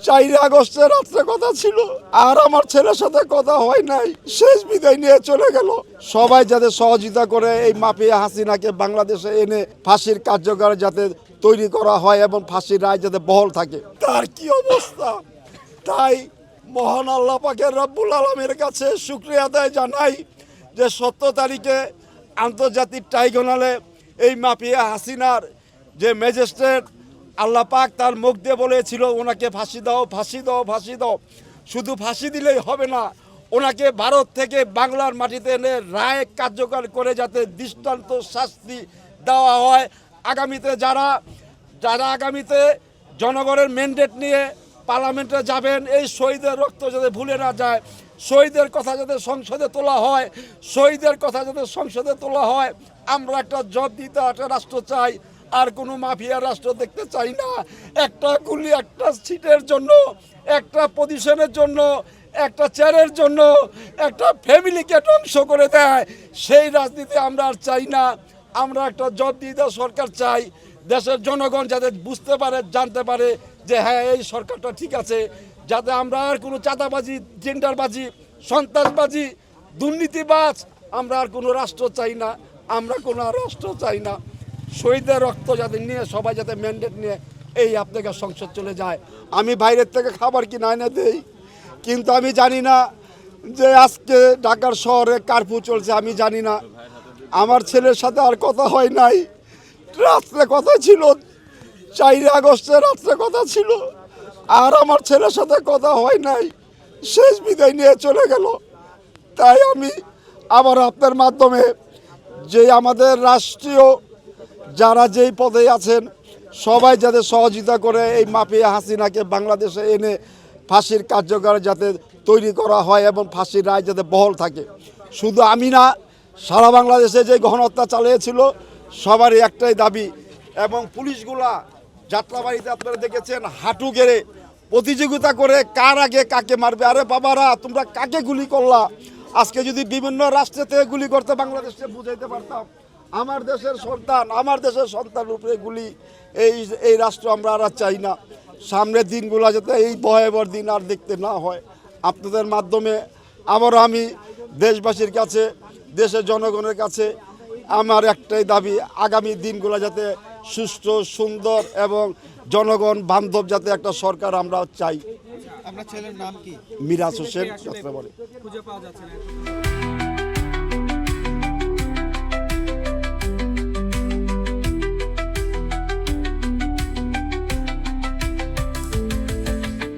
4 আগস্টের রাত্রে কথা ছিল, আর আমার ছেলের সাথে কথা হয় নাই, শেষ বিদায় নিয়ে চলে গেল। সবাই যাতে সহযোগিতা করে এই মাফিয়া হাসিনাকে বাংলাদেশে এনে ফাঁসির কার্যকর যাতে তৈরি করা হয় এবং ফাঁসির রায় যাতে বহাল থাকে। তার কি অবস্থা, তাই মহান আল্লাহ পাকের রব্বুল আলমের কাছে শুকরিয়া আদায় জানাই যে 17 তারিখে আন্তর্জাতিক ট্রাইব্যুনালে এই মাফিয়া হাসিনার যে ম্যাজিস্ট্রেট আল্লাহ পাক তার মুখ দিয়ে বলেছিল ওনাকে ফাঁসি দাও, ফাঁসি দাও, ফাঁসি দাও। শুধু ফাঁসি দিলেই হবে না, ওনাকে ভারত থেকে বাংলার মাটিতে এনে রায় কার্যকর করে যাতে দৃষ্টান্ত শাস্তি দেওয়া হয়। আগামীতে যারা আগামীতে জনগণের ম্যান্ডেট নিয়ে পার্লামেন্টে যাবেন, এই শহীদের রক্ত যাতে ভুলে না যায়, শহীদের কথা যাতে সংসদে তোলা হয়, শহীদের কথা যাতে সংসদে তোলা হয়। আমরা একটা জবাবদিহিত একটা রাষ্ট্র চাই, আর কোনো মাফিয়া রাষ্ট্র দেখতে চাই না। একটা গুলি একটা সিটের জন্য, একটা পজিশনের জন্য, একটা চেয়ারের জন্য একটা ফ্যামিলিকে ধ্বংস করে দেয়, সেই রাজনীতি আমরা আর চাই না। আমরা একটা জবাবদিহিত সরকার চাই, দেশের জনগণ যাতে বুঝতে পারে, জানতে পারে যে হ্যাঁ এই সরকারটা ঠিক আছে, যাতে আমরা আর কোনো চাঁদাবাজি, টেন্ডারবাজি, সন্ত্রাসবাজি, দুর্নীতিবাজ আমরা আর কোনো রাষ্ট্র চাই না। আমরা কোনো রাষ্ট্র চাই না। শহীদের রক্ত যাতে নিয়ে সবাই যাতে ম্যান্ডেট নিয়ে এই আপনাকে সংসদ চলে যায়। আমি বাইরের থেকে খাবার কিনে এনে দেই, কিন্তু আমি জানি না যে আজকে ঢাকার শহরে কারফিউ চলছে, আমি জানি না। আমার ছেলের সাথে আর কথা হয় নাই, রাত্রে কথা ছিল, 4 আগস্টের রাত্রে কথা ছিল, আর আমার ছেলের সাথে কথা হয় নাই, শেষ বিদায় নিয়ে চলে গেল। তাই আমি আবার আপনার মাধ্যমে যে আমাদের রাষ্ট্রীয় যারা যেই পদে আছেন সবাই যাতে সহযোগিতা করে এই মাফিয়া হাসিনাকে বাংলাদেশে এনে ফাঁসির কার্যকর যাতে তৈরি করা হয় এবং ফাঁসির রায় যাতে বহাল থাকে। শুধু আমি না, সারা বাংলাদেশে যে গণহত্যা চালিয়েছিল সবারই একটাই দাবি। এবং পুলিশগুলা যাত্রাবাড়িতে আপনারা দেখেছেন হাঁটু গেড়ে প্রতিযোগিতা করে কার আগে কাকে মারবে। আরে বাবারা, তোমরা কাকে গুলি করলা? আজকে যদি বিভিন্ন রাষ্ট্রে থেকে গুলি করতে বাংলাদেশকে বুঝাইতে পারতাম। আমার দেশের সন্তান উপরে গুলি, এই রাষ্ট্র আমরা আর চাই না। সামনের দিনগুলো যাতে এই ভয়াবহ দিন আর দেখতে না হয়। আপনাদের মাধ্যমে আবারও আমি দেশবাসীর কাছে, দেশের জনগণের কাছে আমার একটাই দাবি, আগামী দিনগুলো যাতে সুষ্ঠু, সুন্দর এবং জনগণ বান্ধব যাতে একটা সরকার আমরা চাই। আপনার ছেলের নাম কি? মিরাজ হোসেন যাত্রাবাড়ি। খুঁজে পাওয়া যাচ্ছে না।